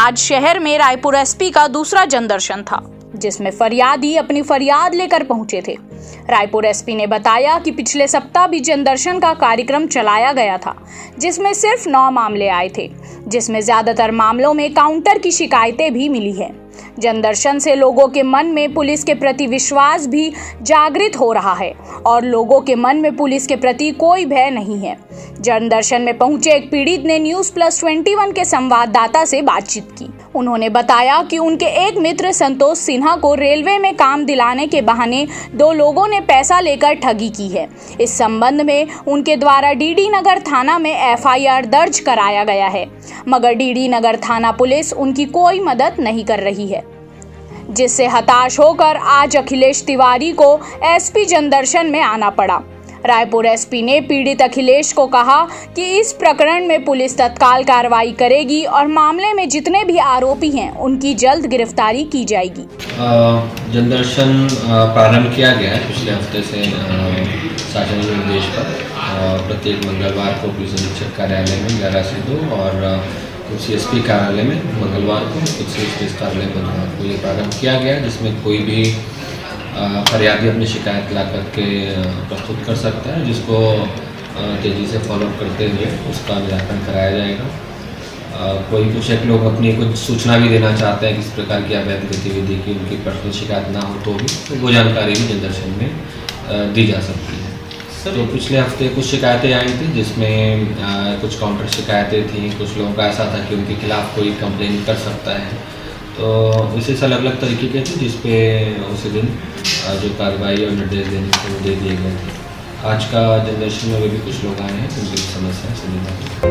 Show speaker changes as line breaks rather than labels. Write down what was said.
आज शहर में रायपुर एसपी का दूसरा जनदर्शन था, जिसमें फरियादी अपनी फरियाद लेकर पहुंचे थे। रायपुर एसपी ने बताया कि पिछले सप्ताह भी जनदर्शन का कार्यक्रम चलाया गया था, जिसमें सिर्फ 9 मामले आए थे, जिसमें ज्यादातर मामलों में काउंटर की शिकायतें भी मिली है। जनदर्शन से लोगों के मन में पुलिस के प्रति विश्वास भी जागृत हो रहा है और लोगों के मन में पुलिस के प्रति कोई भय नहीं है। जनदर्शन में पहुंचे एक पीड़ित ने News+21 के संवाददाता से बातचीत की। उन्होंने बताया कि उनके एक मित्र संतोष सिन्हा को रेलवे में काम दिलाने के बहाने 2 लोगों ने पैसा लेकर ठगी की है। इस संबंध में उनके द्वारा डीडी नगर थाना में FIR दर्ज कराया गया है, मगर डीडी नगर थाना पुलिस उनकी कोई मदद नहीं कर रही है, जिससे हताश होकर आज अखिलेश तिवारी को एसपी जनदर्शन में आना पड़ा। रायपुर एसपी ने पीड़ित अखिलेश को कहा कि इस प्रकरण में पुलिस तत्काल कार्रवाई करेगी और मामले में जितने भी आरोपी हैं उनकी जल्द गिरफ्तारी की जाएगी।
जनदर्शन प्रारंभ किया गया है पिछले हफ्ते से शासन के निर्देश पर। प्रत्येक मंगलवार को पुलिस अधीक्षक कार्यालय में 11 से 2 और CSP कार्यालय में मंगलवार को, पुलिस कार्यालय बुधवार को ये प्रारंभ किया गया, जिसमें कोई भी फरियादी अपनी शिकायत ला करके प्रस्तुत कर सकता है, जिसको तेज़ी से फॉलोअप करते हुए उसका निराकरण कराया जाएगा। कुछ एक लोग अपनी कुछ सूचना भी देना चाहते हैं किस प्रकार की अवैध गतिविधि की उनकी पर्सनल शिकायत ना हो तो वो जानकारी भी जनदर्शन में दी जा सकती है। तो पिछले हफ्ते कुछ शिकायतें आई थी, जिसमें कुछ काउंटर शिकायतें थी। कुछ लोगों का ऐसा था कि उनके खिलाफ़ कोई कंप्लेन कर सकता है, तो विशेष अलग अलग तरीके के थे, जिसपे उसी दिन जो कार्रवाई और निर्देश देने थे वो दे दिए गए थे। आज का जनदर्शन में भी कुछ लोग आए हैं, उनकी समस्या सुनी जाती है।